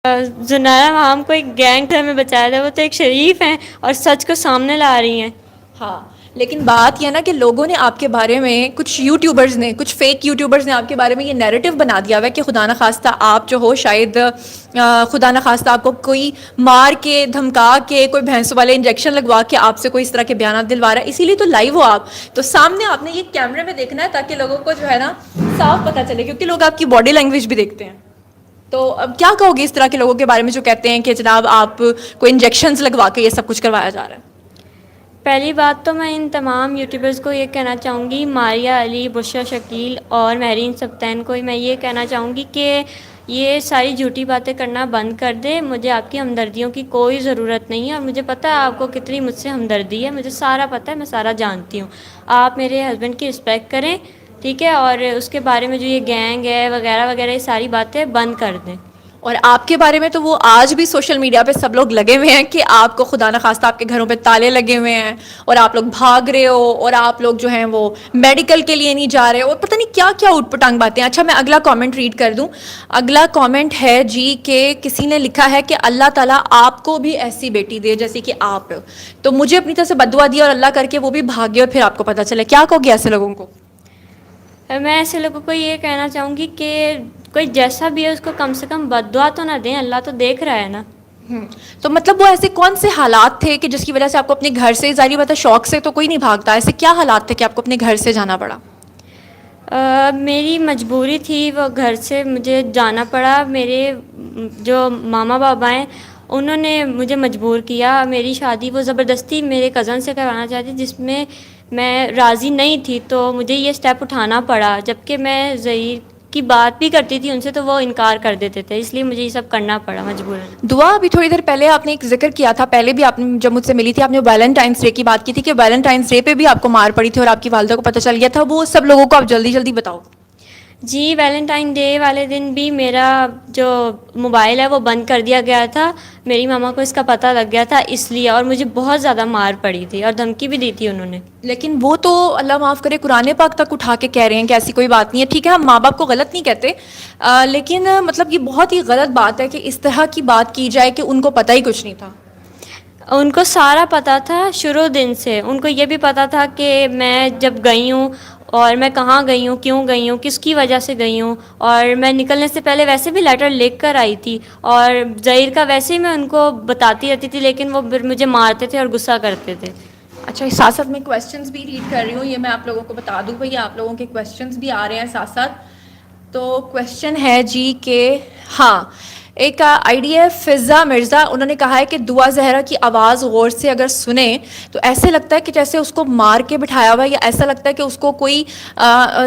زنارا مام کو ایک گینگ سے ہمیں بچایا تھا، وہ تو ایک شریف ہیں اور سچ کو سامنے لا رہی ہیں. ہاں لیکن بات یہ نا کہ لوگوں نے آپ کے بارے میں، کچھ یوٹیوبرز نے، کچھ فیک یوٹیوبرز نے آپ کے بارے میں یہ نیریٹو بنا دیا ہوا ہے کہ خدا نخواستہ آپ جو ہو شاید خدا نخواستہ آپ کو کوئی مار کے دھمکا کے کوئی بھینسوں والے انجیکشن لگوا کے آپ سے کوئی اس طرح کے بیانات دلوا رہا ہے، اسی لیے تو لائیو ہو آپ، تو سامنے آپ نے یہ کیمرے میں دیکھنا ہے تاکہ لوگوں کو جو ہے نا صاف پتہ چلے، کیونکہ لوگ آپ کی باڈی لینگویج بھی دیکھتے ہیں. تو اب کیا کہو گے اس طرح کے لوگوں کے بارے میں جو کہتے ہیں کہ جناب آپ کو انجیکشنز لگوا کے یہ سب کچھ کروایا جا رہا ہے؟ پہلی بات تو میں ان تمام یوٹیوبرز کو یہ کہنا چاہوں گی، ماریہ علی، بشریٰ شکیل اور مہرین سبطین کو میں یہ کہنا چاہوں گی کہ یہ ساری جھوٹی باتیں کرنا بند کر دے. مجھے آپ کی ہمدردیوں کی کوئی ضرورت نہیں ہے، اور مجھے پتہ ہے آپ کو کتنی مجھ سے ہمدردی ہے، مجھے سارا پتہ ہے، میں سارا جانتی ہوں. آپ میرے ہسبینڈ کی رسپیکٹ کریں، ٹھیک ہے، اور اس کے بارے میں جو یہ گینگ ہے وغیرہ وغیرہ یہ ساری باتیں بند کر دیں. اور آپ کے بارے میں تو وہ آج بھی سوشل میڈیا پہ سب لوگ لگے ہوئے ہیں کہ آپ کو خدا نخواستہ آپ کے گھروں پہ تالے لگے ہوئے ہیں اور آپ لوگ بھاگ رہے ہو، اور آپ لوگ جو ہیں وہ میڈیکل کے لیے نہیں جا رہے ہو، اور پتہ نہیں کیا کیا اٹ پٹانگ باتیں. اچھا میں اگلا کامنٹ ریڈ کر دوں. اگلا کامنٹ ہے جی کہ کسی نے لکھا ہے کہ اللہ تعالیٰ آپ کو بھی ایسی بیٹی دے جیسے کہ آپ، تو مجھے اپنی طرف سے بددعا دی اور اللہ کر کے وہ بھی بھاگے اور پھر آپ کو پتہ چلے. کیا کہو گے ایسے لوگوں کو؟ میں ایسے لوگوں کو یہ کہنا چاہوں گی کہ کوئی جیسا بھی ہے اس کو کم سے کم بد دعا تو نہ دیں، اللہ تو دیکھ رہا ہے نا. تو مطلب وہ ایسے کون سے حالات تھے کہ جس کی وجہ سے آپ کو اپنے گھر سے، ظاہری بات ہے شوق سے تو کوئی نہیں بھاگتا، ایسے کیا حالات تھے کہ آپ کو اپنے گھر سے جانا پڑا؟ میری مجبوری تھی، وہ گھر سے مجھے جانا پڑا. میرے جو ماما بابا ہیں انہوں نے مجھے مجبور کیا. میری شادی وہ زبردستی میرے کزن سے کروانا چاہتی جس میں راضی نہیں تھی، تو مجھے یہ اسٹیپ اٹھانا پڑا. جبکہ میں ظہیر کی بات بھی کرتی تھی ان سے تو وہ انکار کر دیتے تھے، اس لیے مجھے یہ سب کرنا پڑا مجبوراً. دعا ابھی تھوڑی دیر پہلے آپ نے ایک ذکر کیا تھا، پہلے بھی آپ نے جب مجھ سے ملی تھی آپ نے ویلنٹائنس ڈے کی بات کی تھی کہ ویلنٹائنس ڈے پہ بھی آپ کو مار پڑی تھی اور آپ کی والدہ کو پتہ چل گیا تھا. وہ سب لوگوں کو آپ جلدی جلدی بتاؤ. جی ویلنٹائن ڈے والے دن بھی میرا جو موبائل ہے وہ بند کر دیا گیا تھا. میری ماما کو اس کا پتہ لگ گیا تھا اس لیے، اور مجھے بہت زیادہ مار پڑی تھی اور دھمکی بھی دی تھی انہوں نے. لیکن وہ تو اللہ معاف کرے قرآن پاک تک اٹھا کے کہہ رہے ہیں کہ ایسی کوئی بات نہیں ہے. ٹھیک ہے ہم ماں باپ کو غلط نہیں کہتے، لیکن مطلب یہ بہت ہی غلط بات ہے کہ اس طرح کی بات کی جائے کہ ان کو پتہ ہی کچھ نہیں تھا. ان کو سارا پتہ تھا شروع دن سے. ان کو یہ بھی پتہ تھا کہ میں جب گئی ہوں اور میں کہاں گئی ہوں، کیوں گئی ہوں، کس کی وجہ سے گئی ہوں، اور میں نکلنے سے پہلے ویسے بھی لیٹر لکھ کر آئی تھی. اور ظہیر کا ویسے ہی میں ان کو بتاتی رہتی تھی لیکن وہ پھر مجھے مارتے تھے اور غصہ کرتے تھے. اچھا ساتھ ساتھ میں کویسچنس بھی ریڈ کر رہی ہوں، یہ میں آپ لوگوں کو بتا دوں بھائی آپ لوگوں کے کویسچنس بھی آ رہے ہیں ساتھ ساتھ. تو کویسچن ہے جی کہ ہاں ایک آئی ڈی ہے فضا مرزا، انہوں نے کہا ہے کہ دعا زہرا کی آواز غور سے اگر سنیں تو ایسے لگتا ہے کہ جیسے اس کو مار کے بٹھایا ہوا ہے، یا ایسا لگتا ہے کہ اس کو کوئی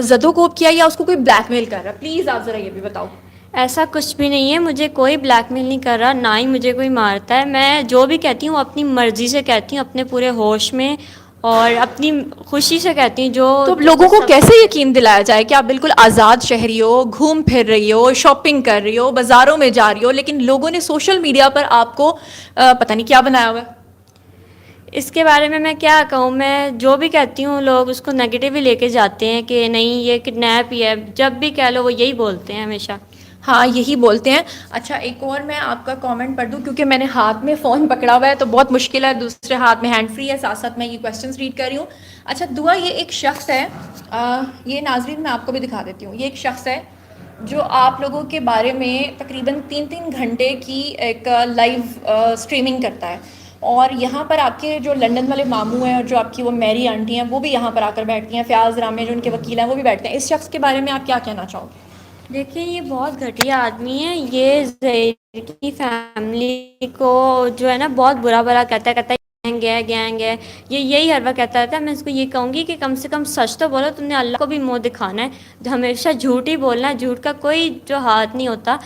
زد و کوب کیا یا اس کو کوئی بلیک میل کر رہا ہے. پلیز آپ ذرا یہ بھی بتاؤ. ایسا کچھ بھی نہیں ہے، مجھے کوئی بلیک میل نہیں کر رہا، نہ ہی مجھے کوئی مارتا ہے. میں جو بھی کہتی ہوں اپنی مرضی سے کہتی ہوں، اپنے پورے ہوش میں اور اپنی خوشی سے کہتی ہوں. تو جو لوگوں میں کو سب کیسے یقین دلایا جائے کہ آپ بالکل آزاد شہری ہو، گھوم پھر رہی ہو، شاپنگ کر رہی ہو، بازاروں میں جا رہی ہو، لیکن لوگوں نے سوشل میڈیا پر آپ کو پتہ نہیں کیا بنایا ہوا ہے؟ اس کے بارے میں کیا کہوں، میں جو بھی کہتی ہوں لوگ اس کو نگیٹو ہی لے کے جاتے ہیں کہ نہیں یہ کڈنیپ ہی ہے. جب بھی کہہ لو وہ یہی بولتے ہیں ہمیشہ. ہاں یہی بولتے ہیں. اچھا ایک اور میں آپ کا کامنٹ پڑھ دوں کیونکہ میں نے ہاتھ میں فون پکڑا ہوا ہے تو بہت مشکل ہے، دوسرے ہاتھ میں ہینڈ فری ہے، ساتھ ساتھ میں یہ کویسچنس ریڈ کر رہی ہوں. اچھا دعا یہ ایک شخص ہے، یہ ناظرین میں آپ کو بھی دکھا دیتی ہوں. یہ ایک شخص ہے جو آپ لوگوں کے بارے میں تقریباً 3 گھنٹے کی ایک لائیو اسٹریمنگ کرتا ہے، اور یہاں پر آپ کے جو لنڈن والے ماموں ہیں اور جو آپ کی وہ میری آنٹی ہیں وہ بھی یہاں پر آ کر بیٹھتی ہیں، فیاض رامے جو ان کے وکیل ہیں وہ بھی بیٹھتے ہیں. اس شخص کے بارے میں آپ کیا کہنا چاہو گے؟ دیکھیں یہ بہت گھٹیا آدمی ہے. یہ ظہیر کی فیملی کو جو ہے نا بہت برا کہتا ہے گینگ ہے. یہ یہی ہر وقت کہتا رہتا ہے. میں اس کو یہ کہوں گی کہ کم سے کم سچ تو بولو، تم نے اللہ کو بھی منہ دکھانا ہے. ہمیشہ جھوٹ ہی بولنا ہے، جھوٹ کا کوئی جو ہاتھ نہیں ہوتا.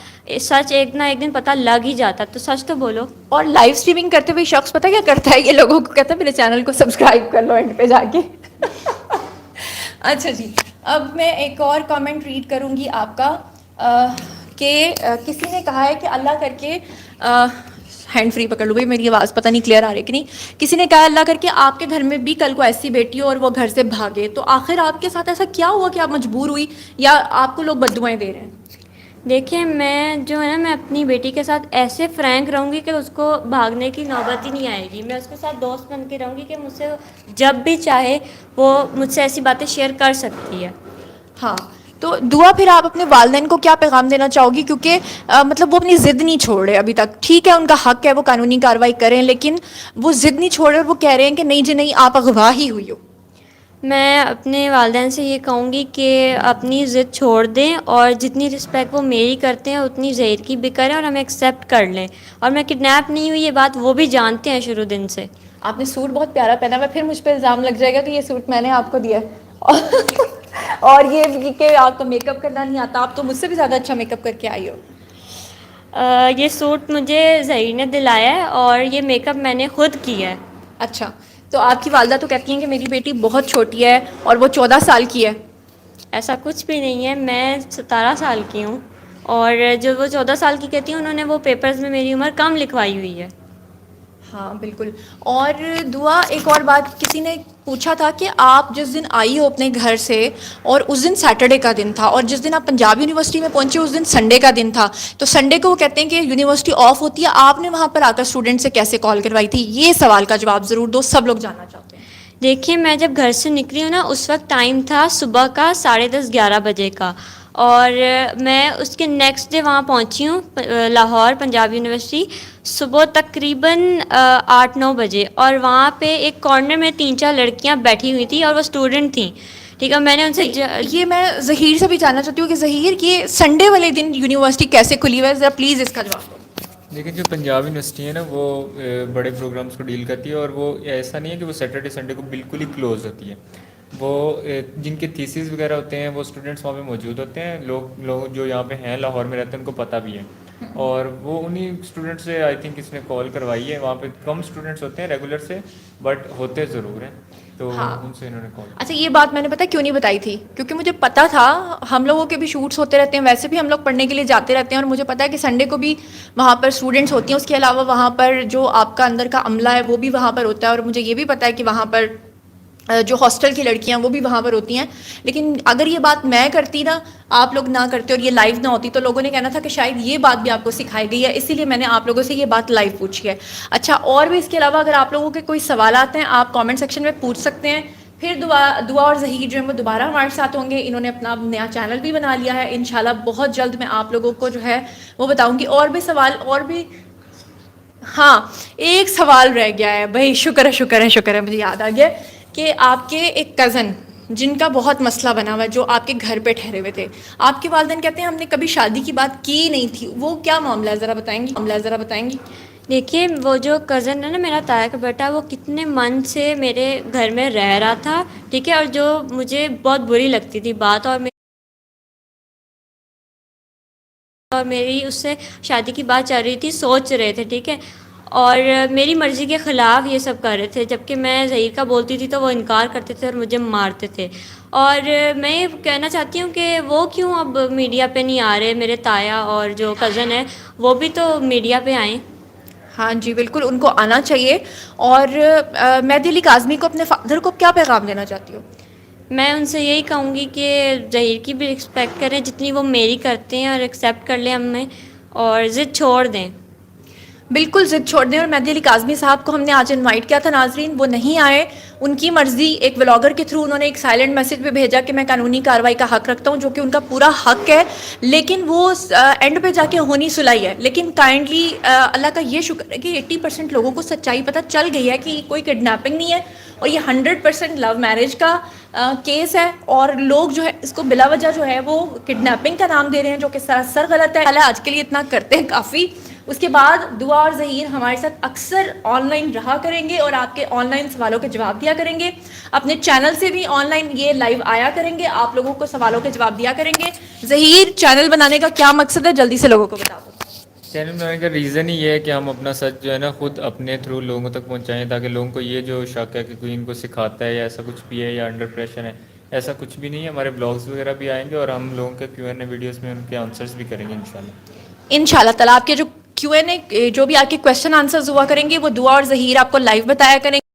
سچ ایک نہ ایک دن پتہ لگ ہی جاتا، تو سچ تو بولو. اور لائیو اسٹریمنگ کرتے ہوئے شخص پتہ کیا کرتا ہے؟ یہ لوگوں کو کہتا ہے میرے چینل کو سبسکرائب کر لو اینڈ پہ جا کے. اچھا جی اب میں ایک اور کامنٹ ریڈ کروں گی آپ کا کہ کسی نے کہا ہے کہ اللہ کر کے ہینڈ فری پکڑ لو بھائی، میری آواز پتہ نہیں کلیئر آ رہی کہ نہیں. کسی نے کہا اللہ کر کے آپ کے گھر میں بھی کل کو ایسی بیٹی ہو اور وہ گھر سے بھاگے، تو آخر آپ کے ساتھ ایسا کیا ہوا کہ آپ مجبور ہوئی یا آپ کو لوگ بد دعائیں دے رہے ہیں؟ دیکھیں میں جو ہے نا میں اپنی بیٹی کے ساتھ ایسے فرینک رہوں گی کہ اس کو بھاگنے کی نوبت ہی نہیں آئے گی. میں اس کے ساتھ دوست بن کے رہوں گی کہ مجھ سے جب بھی چاہے وہ مجھ سے ایسی باتیں شیئر کر سکتی ہے. ہاں تو دعا پھر آپ اپنے والدین کو کیا پیغام دینا چاہو گی؟ کیونکہ مطلب وہ اپنی ضد نہیں چھوڑ رہے ابھی تک. ٹھیک ہے ان کا حق ہے وہ قانونی کارروائی کریں، لیکن وہ ضد نہیں چھوڑ رہے اور وہ کہہ رہے ہیں کہ نہیں جی نہیں آپ اغوا ہی ہوئی ہو. میں اپنے والدین سے یہ کہوں گی کہ اپنی ضد چھوڑ دیں اور جتنی رسپیکٹ وہ میری کرتے ہیں اتنی زہیر کی بھی کریں اور ہمیں ایکسیپٹ کر لیں. اور میں کڈنیپ نہیں ہوئی یہ بات وہ بھی جانتے ہیں شروع دن سے. آپ نے سوٹ بہت پیارا پہنا ہے، پھر مجھ پہ الزام لگ جائے گا کہ یہ سوٹ میں نے آپ کو دیا ہے اور یہ کہ آپ کو میک اپ کرنا نہیں آتا. آپ تو مجھ سے بھی زیادہ اچھا میک اپ کر کے آئی ہو. یہ سوٹ مجھے ظہیر نے دلایا ہے اور یہ میک اپ میں نے خود کیا ہے. اچھا تو آپ کی والدہ تو کہتی ہیں کہ میری بیٹی بہت چھوٹی ہے اور وہ 14 سال کی ہے. ایسا کچھ بھی نہیں ہے، میں 17 سال کی ہوں اور جو وہ 14 سال کی کہتی ہیں انہوں نے وہ پیپرز میں میری عمر کم لکھوائی ہوئی ہے. ہاں بالکل. اور دعا ایک اور بات، کسی نے پوچھا تھا کہ آپ جس دن آئی ہو اپنے گھر سے اور اس دن سیٹرڈے کا دن تھا اور جس دن آپ پنجاب یونیورسٹی میں پہنچے اس دن سنڈے کا دن تھا، تو سنڈے کو وہ کہتے ہیں کہ یونیورسٹی آف ہوتی ہے، آپ نے وہاں پر آ کر اسٹوڈنٹ سے کیسے کال کروائی تھی؟ یہ سوال کا جواب ضرور دو، سب لوگ جاننا چاہتے ہیں. دیکھیے میں جب گھر سے نکلی ہوں نا اس وقت ٹائم تھا صبح کا 10:30 11 بجے کا، اور میں اس کے نیکسٹ ڈے وہاں پہنچی ہوں لاہور پنجاب یونیورسٹی صبح تقریباً 8-9 بجے، اور وہاں پہ ایک کارنر میں 3-4 لڑکیاں بیٹھی ہوئی تھیں اور وہ اسٹوڈنٹ تھیں. ٹھیک ہے، میں نے ان سے یہ میں ظہیر سے بھی جاننا چاہتی ہوں کہ ظہیر یہ سنڈے والے دن یونیورسٹی کیسے کھلی ہوئی ہے، ذرا پلیز اس کا جواب دو. لیکن جو پنجاب یونیورسٹی ہے نا وہ بڑے پروگرامس کو ڈیل کرتی ہے، اور وہ ایسا نہیں ہے کہ وہ سیٹرڈے سنڈے کو بالکل ہی کلوز ہوتی ہے. وہ جن کے تھیسز وغیرہ ہوتے ہیں وہ اسٹوڈنٹس وہاں پہ موجود ہوتے ہیں. لوگ جو یہاں پہ ہیں لاہور میں رہتے ہیں ان کو پتہ بھی ہے، اور وہ انہی اسٹوڈنٹ سے آئی تھنک اس نے کال کروائی ہے. وہاں پہ کم اسٹوڈنٹس ہوتے ہیں ریگولر سے، بٹ ہوتے ضرور ہیں، تو ان سے انہوں نے کال. اچھا یہ بات میں نے پتا کیوں نہیں بتائی تھی؟ کیونکہ مجھے پتا تھا ہم لوگوں کے بھی شوٹس ہوتے رہتے ہیں، ویسے بھی ہم لوگ پڑھنے کے لیے جاتے رہتے ہیں، اور مجھے پتا ہے کہ سنڈے کو بھی وہاں پر اسٹوڈنٹس ہوتی ہیں. اس کے علاوہ وہاں پر جو آپ کا اندر کا عملہ ہے وہ بھی وہاں پر ہوتا ہے، اور مجھے یہ بھی پتا ہے کہ وہاں پر جو ہاسٹل کی لڑکیاں وہ بھی وہاں پر ہوتی ہیں. لیکن اگر یہ بات میں کرتی نا، آپ لوگ نہ کرتے اور یہ لائیو نہ ہوتی، تو لوگوں نے کہنا تھا کہ شاید یہ بات بھی آپ کو سکھائی گئی ہے، اسی لیے میں نے آپ لوگوں سے یہ بات لائیو پوچھی ہے. اچھا اور بھی اس کے علاوہ اگر آپ لوگوں کے کوئی سوالات ہیں آپ کامنٹ سیکشن میں پوچھ سکتے ہیں. پھر دعا اور ظہیر جو ہے وہ دوبارہ ہمارے ساتھ ہوں گے. انہوں نے اپنا نیا چینل بھی بنا لیا ہے، انشاءاللہ بہت جلد میں آپ لوگوں کو جو ہے وہ بتاؤں گی. اور بھی سوال اور بھی، ہاں ایک سوال رہ گیا ہے بھائی، شکر ہے مجھے یاد آ گیا کہ آپ کے ایک کزن جن کا بہت مسئلہ بنا ہوا ہے، جو آپ کے گھر پہ ٹھہرے ہوئے تھے، آپ کے والدین کہتے ہیں ہم نے کبھی شادی کی بات کی نہیں تھی، وہ کیا معاملہ ہے ذرا بتائیں گی؟ دیکھیے وہ جو کزن ہے نا میرا تایا کا بیٹا، وہ کتنے من سے میرے گھر میں رہ رہا تھا. ٹھیک ہے، اور جو مجھے بہت بری لگتی تھی بات، اور میری اس سے شادی کی بات چل رہی تھی، سوچ رہے تھے. ٹھیک ہے، اور میری مرضی کے خلاف یہ سب کر رہے تھے، جبکہ میں ظہیر کا بولتی تھی تو وہ انکار کرتے تھے اور مجھے مارتے تھے. اور میں یہ کہنا چاہتی ہوں کہ وہ کیوں اب میڈیا پہ نہیں آ رہے؟ میرے تایا اور جو کزن ہے وہ بھی تو میڈیا پہ آئیں. ہاں جی بالکل ان کو آنا چاہیے. اور مہدی علی کاظمی کو، اپنے فادر کو کیا پیغام دینا چاہتی ہو؟ میں ان سے یہی کہوں گی کہ ظہیر کی بھی رسپیکٹ کریں جتنی وہ میری کرتے ہیں، اور ایکسیپٹ کر لیں ہمیں اور ضد چھوڑ دیں. بالکل ضد چھوڑ دیں. اور مہدی علی کاظمی صاحب کو ہم نے آج انوائٹ کیا تھا ناظرین، وہ نہیں آئے، ان کی مرضی. ایک ولاگر کے تھرو انہوں نے ایک سائلنٹ میسج بھی بھیجا کہ میں قانونی کارروائی کا حق رکھتا ہوں، جو کہ ان کا پورا حق ہے، لیکن وہ اینڈ پہ جا کے ہونی سلائی ہے. لیکن کائنڈلی اللہ کا یہ شکر ہے کہ 80% لوگوں کو سچائی پتہ چل گئی ہے کہ یہ کوئی کڈنیپنگ نہیں ہے، اور یہ 100% لو میرج کا کیس ہے. اور لوگ جو ہے اس کو بلا وجہ جو ہے وہ کڈنیپنگ کا نام دے رہے ہیں، جو کہ سراسر غلط ہے. آج کے لیے اتنا کرتے ہیں کافی. اس کے بعد دعا اور ظہیر ہمارے ساتھ اکثر آن لائن رہا کریں گے اور آپ کے آن لائن سوالوں کے جواب دیا کریں گے. اپنے چینل سے بھی آن لائن یہ لائیو آیا کریں گے، آپ لوگوں کو سوالوں کے جواب دیا کریں گے. ظہیر چینل بنانے کا کیا مقصد ہے، جلدی سے لوگوں کو بتا دو. چینل بنانے کا ریزن ہی یہ ہے کہ ہم اپنا سچ جو ہے نا خود اپنے تھرو لوگوں تک پہنچائیں، تاکہ لوگوں کو یہ جو شک ہے کہ کوئی ان کو سکھاتا ہے یا ایسا کچھ بھی ہے یا انڈر پریشر ہے، ایسا کچھ بھی نہیں ہے. ہمارے بلاگز وغیرہ بھی آئیں گے اور ہم لوگوں کے Q&A ویڈیوز میں ان کے آنسرس بھی کریں گے انشاءاللہ. انشاءاللہ تعالیٰ آپ کے جو Q&A جو بھی آپ کے کویشچن آنسرز ہوا کریں گے وہ دعا اور ظہیر آپ کو لائیو بتایا کریں گے.